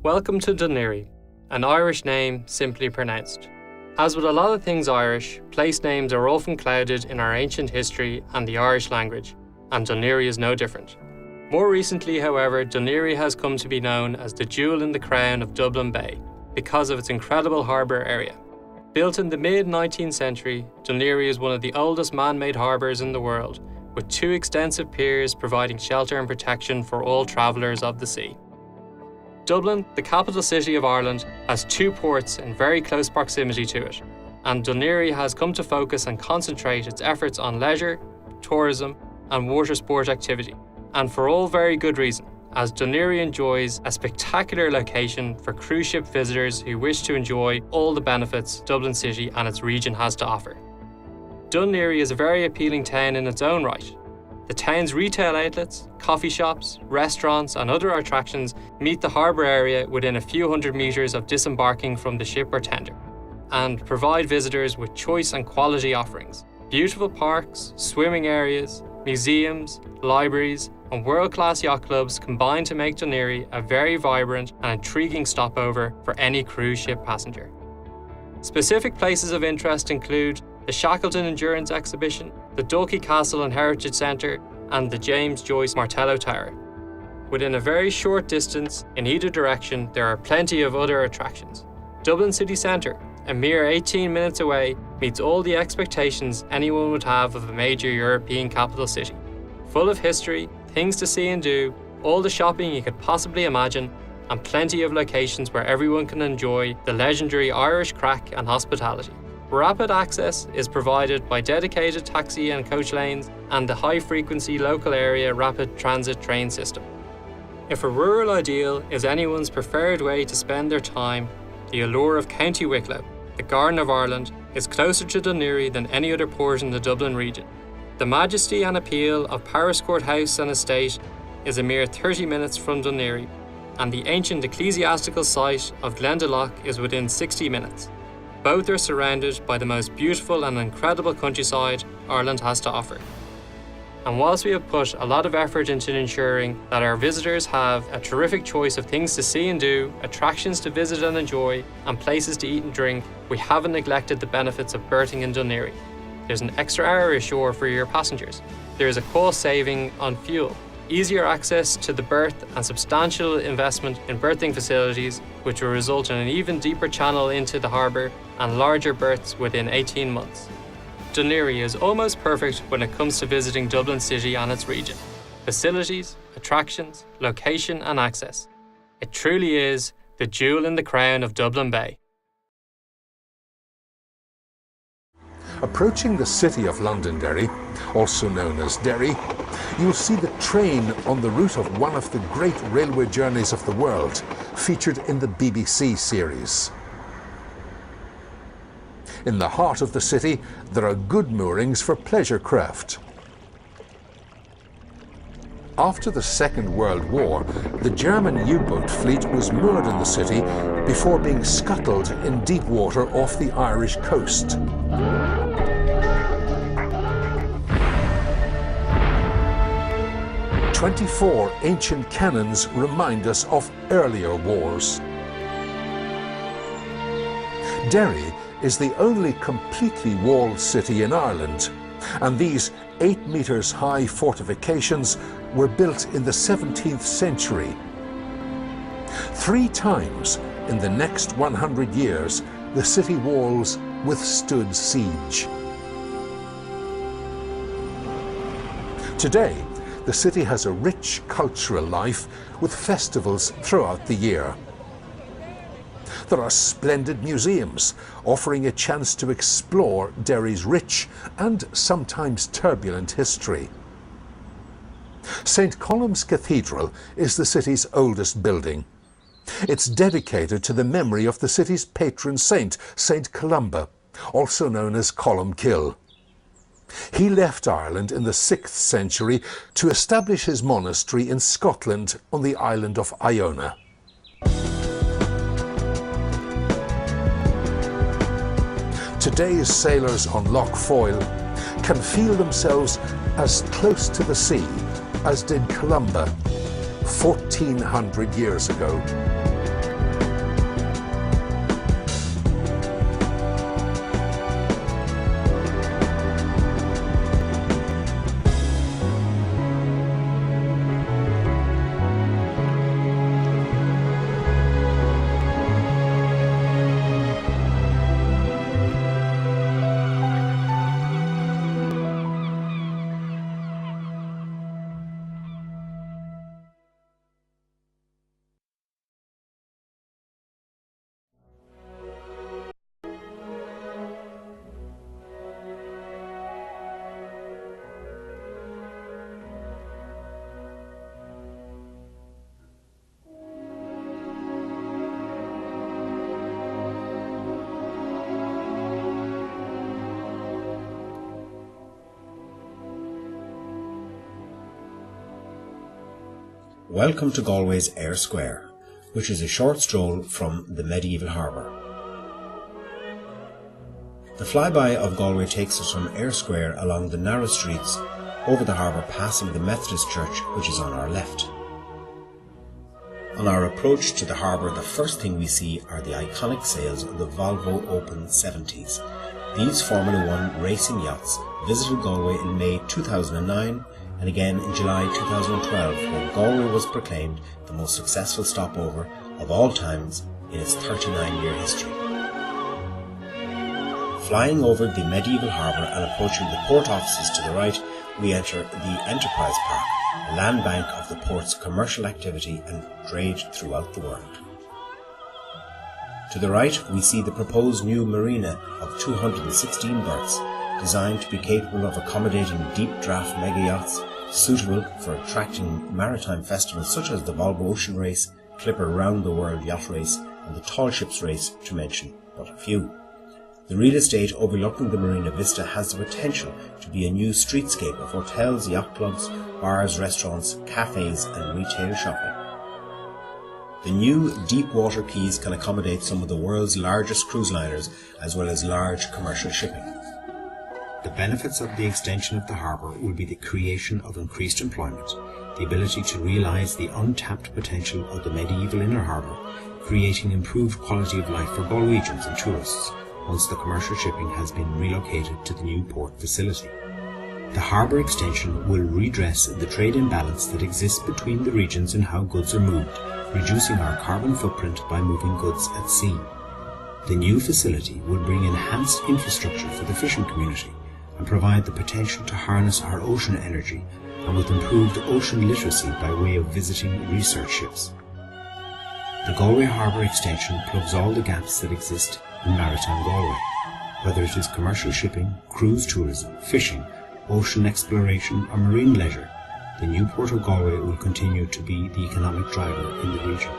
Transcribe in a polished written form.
Welcome to Dún Laoghaire, an Irish name simply pronounced. As with a lot of things Irish, place names are often clouded in our ancient history and the Irish language, and Dún Laoghaire is no different. More recently, however, Dún Laoghaire has come to be known as the jewel in the crown of Dublin Bay because of its incredible harbour area. Built in the mid-19th century, Dún Laoghaire is one of the oldest man-made harbours in the world, with 2 extensive piers providing shelter and protection for all travellers of the sea. Dublin, the capital city of Ireland, has 2 ports in very close proximity to it, and Dún Laoghaire has come to focus and concentrate its efforts on leisure, tourism and water sport activity, and for all very good reason, as Dún Laoghaire enjoys a spectacular location for cruise ship visitors who wish to enjoy all the benefits Dublin City and its region has to offer. Dún Laoghaire is a very appealing town in its own right. The town's retail outlets, coffee shops, restaurants and other attractions meet the harbour area within a few hundred metres of disembarking from the ship or tender, and provide visitors with choice and quality offerings. Beautiful parks, swimming areas, museums, libraries and world-class yacht clubs combine to make Dún Laoghaire a very vibrant and intriguing stopover for any cruise ship passenger. Specific places of interest include the Shackleton Endurance Exhibition, the Dalkey Castle and Heritage Centre, and the James Joyce Martello Tower. Within a very short distance in either direction, there are plenty of other attractions. Dublin City Centre, a mere 18 minutes away, meets all the expectations anyone would have of a major European capital city. Full of history, things to see and do, all the shopping you could possibly imagine, and plenty of locations where everyone can enjoy the legendary Irish crack and hospitality. Rapid access is provided by dedicated taxi and coach lanes and the high-frequency local area rapid transit train system. If a rural ideal is anyone's preferred way to spend their time, the allure of County Wicklow, the Garden of Ireland, is closer to Dún Laoghaire than any other port in the Dublin region. The majesty and appeal of Pariscourt House and Estate is a mere 30 minutes from Dún Laoghaire, and the ancient ecclesiastical site of Glendalough is within 60 minutes. Both are surrounded by the most beautiful and incredible countryside Ireland has to offer. And whilst we have put a lot of effort into ensuring that our visitors have a terrific choice of things to see and do, attractions to visit and enjoy, and places to eat and drink, we haven't neglected the benefits of berthing in Dún Laoghaire. There's an extra hour ashore for your passengers. There is a cost saving on fuel, easier access to the berth and substantial investment in berthing facilities, which will result in an even deeper channel into the harbour and larger berths within 18 months. Dún Laoghaire is almost perfect when it comes to visiting Dublin City and its region. Facilities, attractions, location and access. It truly is the jewel in the crown of Dublin Bay. Approaching the city of Londonderry, also known as Derry, you'll see the train on the route of one of the great railway journeys of the world, featured in the BBC series. In the heart of the city, there are good moorings for pleasure craft. After the Second World War, the German U-boat fleet was moored in the city before being scuttled in deep water off the Irish coast. "24 ancient cannons remind us of earlier wars." Derry is the only completely walled city in Ireland, and these 8 meters high fortifications were built in the 17th century. 3 times in the next 100 years, the city walls withstood siege. Today, the city has a rich cultural life with festivals throughout the year. There are splendid museums offering a chance to explore Derry's rich and sometimes turbulent history. St. Columba's Cathedral is the city's oldest building. It's dedicated to the memory of the city's patron saint, St. Columba, also known as Columkill. He left Ireland in the 6th century to establish his monastery in Scotland on the island of Iona. Today's sailors on Lough Foyle can feel themselves as close to the sea as did Columba 1400 years ago. Welcome to Galway's Eyre Square, which is a short stroll from the medieval harbour. The flyby of Galway takes us from Eyre Square along the narrow streets over the harbour, passing the Methodist Church, which is on our left. On our approach to the harbour, the first thing we see are the iconic sails of the Volvo Open 70s. These Formula One racing yachts visited Galway in May 2009 and again in July 2012, when Galway was proclaimed the most successful stopover of all times in its 39-year history. Flying over the medieval harbour and approaching the port offices to the right, we enter the Enterprise Park, a land bank of the port's commercial activity and trade throughout the world. To the right, we see the proposed new marina of 216 berths, designed to be capable of accommodating deep draft mega yachts, suitable for attracting maritime festivals such as the Volvo Ocean Race, Clipper Round the World Yacht Race and the Tall Ships Race, to mention but a few. The real estate overlooking the Marina Vista has the potential to be a new streetscape of hotels, yacht clubs, bars, restaurants, cafes and retail shopping. The new deep water quays can accommodate some of the world's largest cruise liners as well as large commercial shipping. The benefits of the extension of the harbour will be the creation of increased employment, the ability to realise the untapped potential of the medieval inner harbour, creating improved quality of life for Galwegians and tourists once the commercial shipping has been relocated to the new port facility. The harbour extension will redress the trade imbalance that exists between the regions in how goods are moved, reducing our carbon footprint by moving goods at sea. The new facility will bring enhanced infrastructure for the fishing community and provide the potential to harness our ocean energy, and with improved ocean literacy by way of visiting research ships. The Galway Harbour extension plugs all the gaps that exist in maritime Galway, whether it is commercial shipping, cruise tourism, fishing, ocean exploration or marine leisure. The new Port of Galway will continue to be the economic driver in the region.